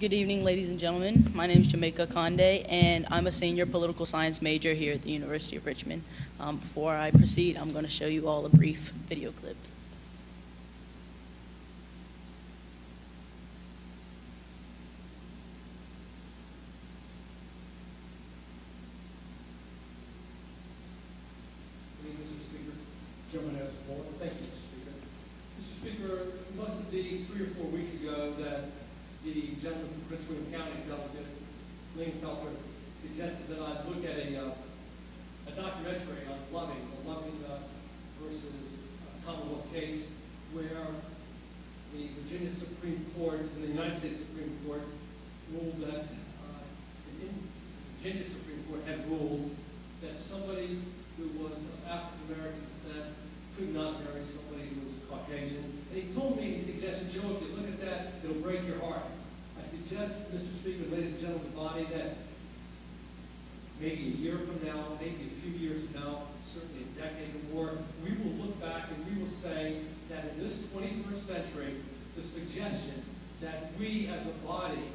Good evening, ladies and gentlemen. My name is Jah Akande, and I'm a senior political science major here at the University of Richmond. Before I proceed, I'm going to show you all a brief video clip. Mr. Speaker. Gentleman has the floor. Thank you, Mr. Speaker. Mr. Speaker, it must be 3 or 4 weeks ago that the gentleman from Prince William County, Delegate Felter, suggested that I look at a documentary on Loving versus Commonwealth case, where the Virginia Supreme Court and the United States Supreme Court ruled that the Virginia Supreme Court had ruled that somebody who was of African American descent could not marry somebody who was Caucasian. And he told me, he suggested, Joe, if you look at that, it'll break your heart. I suggest, Mr. Speaker, ladies and gentlemen of the body, that maybe a year from now, maybe a few years from now, certainly a decade or more, we will look back and we will say that in this 21st century, the suggestion that we as a body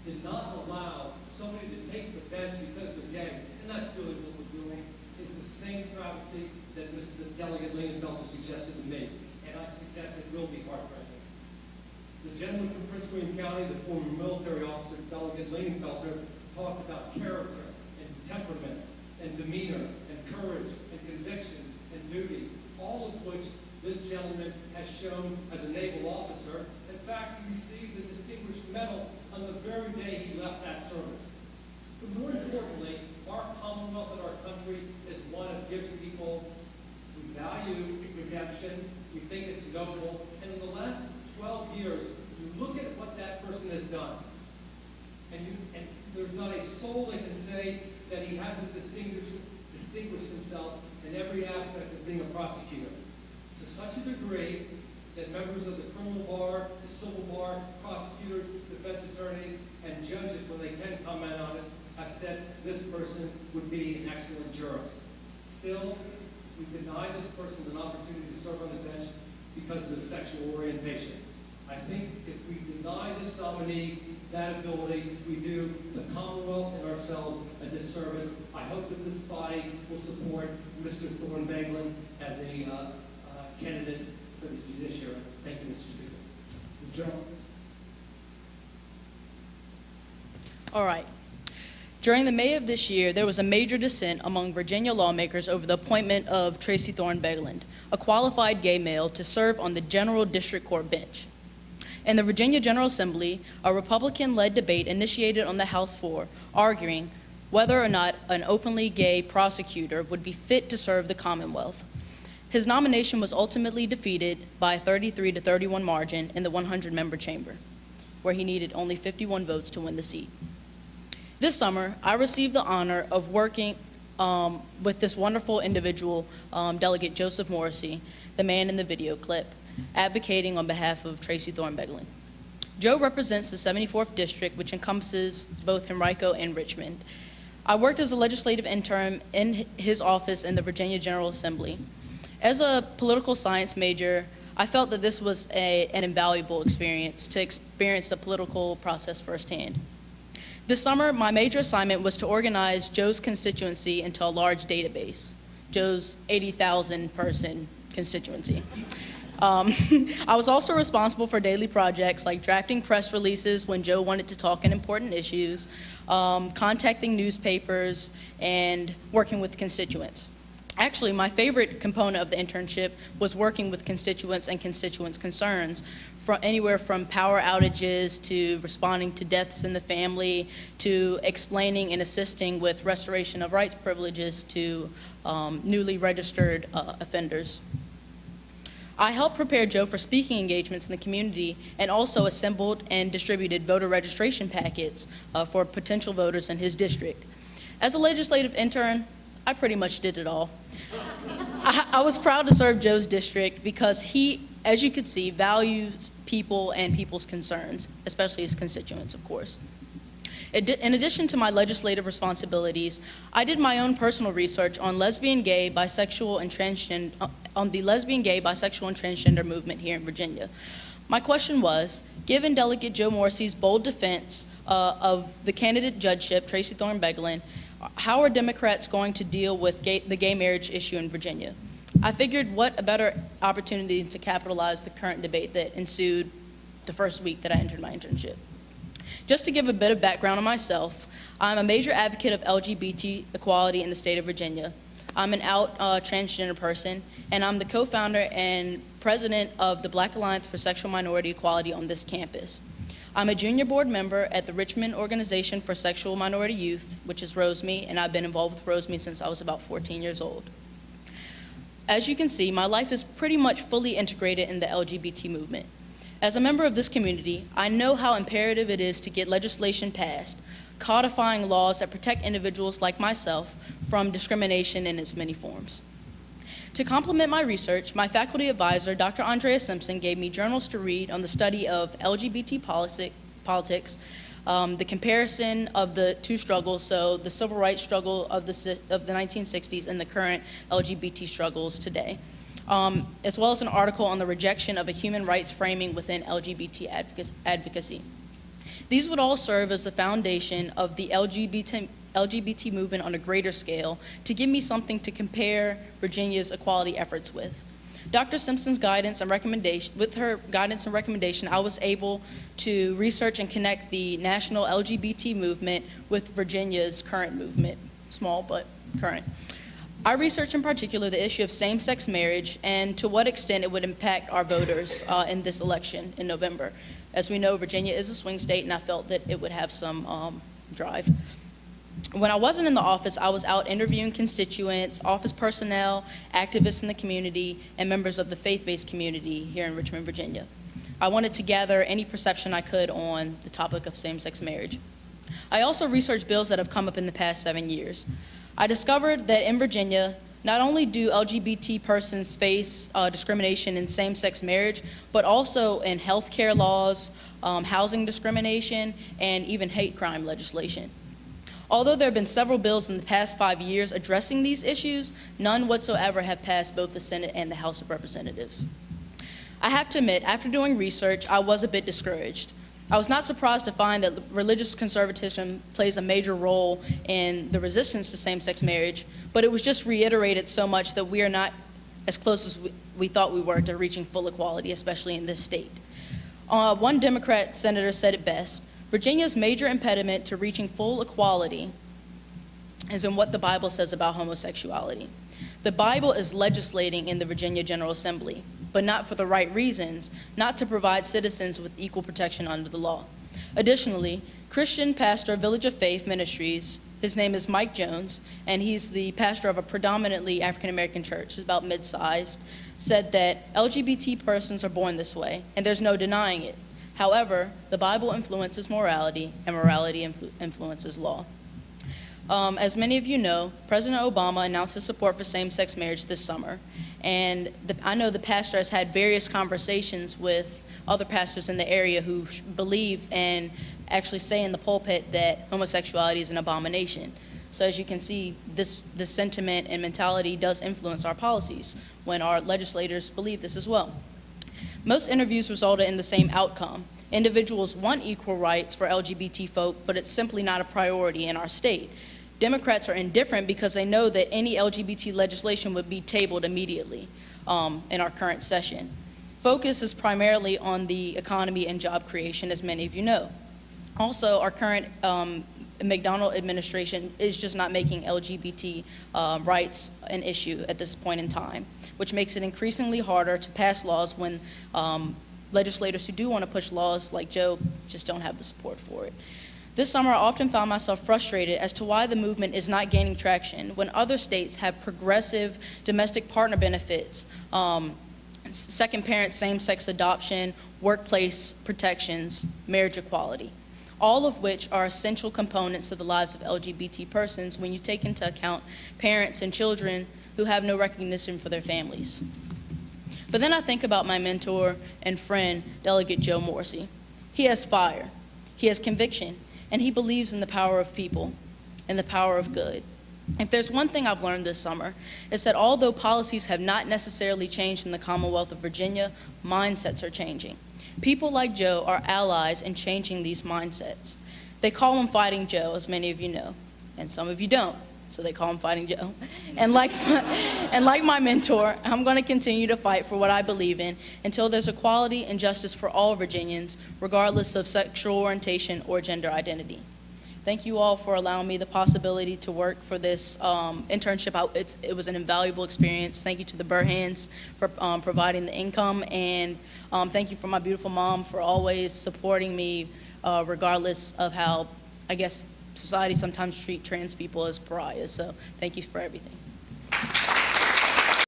did not allow somebody to take the bench because they're gay, and that's really what we're doing, is the same travesty that the Delegate Felter suggested to me. And I suggest it will be heartbreaking. The gentleman from Prince William County, the former military officer, Delegate Felter, talked about character and temperament and demeanor and courage and convictions and duty, all of which this gentleman has shown as a naval officer. In fact, he received a distinguished medal on the very day he left that service. But more importantly, our Commonwealth and our country is one of giving people who value redemption. We think it's noble. And in the last 12 years, you look at what that person has done, and there's not a soul that can say that he hasn't distinguished himself in every aspect of being a prosecutor. To such a degree that members of the criminal bar, the civil bar, prosecutors, defense attorneys, and judges, when they can comment on it, have said this person would be an excellent jurist. Still, we deny this person an opportunity to serve on the bench because of his sexual orientation. I think if we deny this nominee that ability, we do the Commonwealth and ourselves a disservice. I hope that this body will support Mr. Thorne-Banglin as a candidate for the judiciary. Thank you, Mr. Speaker. Joe. All right. During the May of this year, there was a major dissent among Virginia lawmakers over the appointment of Tracy Thorne-Banglin, a qualified gay male, to serve on the General District Court bench. In the Virginia General Assembly, a Republican-led debate initiated on the House floor, arguing whether or not an openly gay prosecutor would be fit to serve the Commonwealth. His nomination was ultimately defeated by a 33-31 margin in the 100-member chamber, where he needed only 51 votes to win the seat. This summer, I received the honor of working with this wonderful individual, Delegate Joseph Morrissey, the man in the video clip, advocating on behalf of Tracy Thorne-Banglin. Joe represents the 74th District, which encompasses both Henrico and Richmond. I worked as a legislative intern in his office in the Virginia General Assembly. As a political science major, I felt that this was an invaluable experience to experience the political process firsthand. This summer, my major assignment was to organize Joe's constituency into a large database, Joe's 80,000 person constituency. I was also responsible for daily projects like drafting press releases when Joe wanted to talk on important issues, contacting newspapers, and working with constituents. Actually, my favorite component of the internship was working with constituents and constituents' concerns, anywhere from power outages to responding to deaths in the family to explaining and assisting with restoration of rights privileges to newly registered offenders. I helped prepare Joe for speaking engagements in the community and also assembled and distributed voter registration packets for potential voters in his district. As a legislative intern, I pretty much did it all. I was proud to serve Joe's district because he, as you could see, values people and people's concerns, especially his constituents, of course. In addition to my legislative responsibilities, I did my own personal research on lesbian, gay, bisexual, and transgender movement here in Virginia. My question was, given Delegate Joe Morrissey's bold defense of the candidate judgeship, Tracy Thorne Beglin, how are Democrats going to deal with the gay marriage issue in Virginia? I figured what a better opportunity to capitalize the current debate that ensued the first week that I entered my internship. Just to give a bit of background on myself, I'm a major advocate of LGBT equality in the state of Virginia. I'm an out transgender person, and I'm the co-founder and president of the Black Alliance for Sexual Minority Equality on this campus. I'm a junior board member at the Richmond Organization for Sexual Minority Youth, which is ROSME, and I've been involved with ROSME since I was about 14 years old. As you can see, my life is pretty much fully integrated in the LGBT movement. As a member of this community, I know how imperative it is to get legislation passed, codifying laws that protect individuals like myself from discrimination in its many forms. To complement my research, my faculty advisor, Dr. Andrea Simpson, gave me journals to read on the study of LGBT politics, the comparison of the two struggles, so the civil rights struggle of the 1960s and the current LGBT struggles today, as well as an article on the rejection of a human rights framing within LGBT advocacy. These would all serve as the foundation of the LGBT movement on a greater scale to give me something to compare Virginia's equality efforts with. Dr. Simpson's guidance and recommendation, with her guidance and recommendation, I was able to research and connect the national LGBT movement with Virginia's current movement, small but current. I researched in particular the issue of same-sex marriage and to what extent it would impact our voters in this election in November. As we know, Virginia is a swing state, and I felt that it would have some drive. When I wasn't in the office, I was out interviewing constituents, office personnel, activists in the community, and members of the faith-based community here in Richmond, Virginia. I wanted to gather any perception I could on the topic of same-sex marriage. I also researched bills that have come up in the past 7 years. I discovered that in Virginia, not only do LGBT persons face discrimination in same-sex marriage, but also in healthcare laws, housing discrimination, and even hate crime legislation. Although there have been several bills in the past 5 years addressing these issues, none whatsoever have passed both the Senate and the House of Representatives. I have to admit, after doing research, I was a bit discouraged. I was not surprised to find that religious conservatism plays a major role in the resistance to same-sex marriage, but it was just reiterated so much that we are not as close as we thought we were to reaching full equality, especially in this state. One Democrat senator said it best: Virginia's major impediment to reaching full equality is in what the Bible says about homosexuality. The Bible is legislating in the Virginia General Assembly, but not for the right reasons, not to provide citizens with equal protection under the law. Additionally, Christian pastor of Village of Faith Ministries, his name is Mike Jones, and he's the pastor of a predominantly African-American church, he's about mid-sized, said that LGBT persons are born this way, and there's no denying it. However, the Bible influences morality, and morality influences law. As many of you know, President Obama announced his support for same-sex marriage this summer, and I know the pastor has had various conversations with other pastors in the area who believe and actually say in the pulpit that homosexuality is an abomination. So as you can see, this sentiment and mentality does influence our policies when our legislators believe this as well. Most interviews resulted in the same outcome. Individuals want equal rights for LGBT folk, but it's simply not a priority in our state. Democrats are indifferent because they know that any LGBT legislation would be tabled immediately in our current session. Focus is primarily on the economy and job creation, as many of you know. Also, our current McDonnell administration is just not making LGBT rights an issue at this point in time, which makes it increasingly harder to pass laws when legislators who do want to push laws like Joe just don't have the support for it. This summer, I often found myself frustrated as to why the movement is not gaining traction when other states have progressive domestic partner benefits, second parent same-sex adoption, workplace protections, marriage equality, all of which are essential components to the lives of LGBT persons when you take into account parents and children who have no recognition for their families. But then I think about my mentor and friend, Delegate Joe Morrissey. He has fire, he has conviction, and he believes in the power of people and the power of good. If there's one thing I've learned this summer, it's that although policies have not necessarily changed in the Commonwealth of Virginia, mindsets are changing. People like Joe are allies in changing these mindsets. They call him Fighting Joe, as many of you know, and some of you don't, so they call him Fighting Joe. And like my mentor, I'm going to continue to fight for what I believe in until there's equality and justice for all Virginians, regardless of sexual orientation or gender identity. Thank you all for allowing me the possibility to work for this internship. It was an invaluable experience. Thank you to the Burhans for providing the income, and thank you for my beautiful mom for always supporting me, regardless of how, I guess, society sometimes treat trans people as pariahs. So thank you for everything.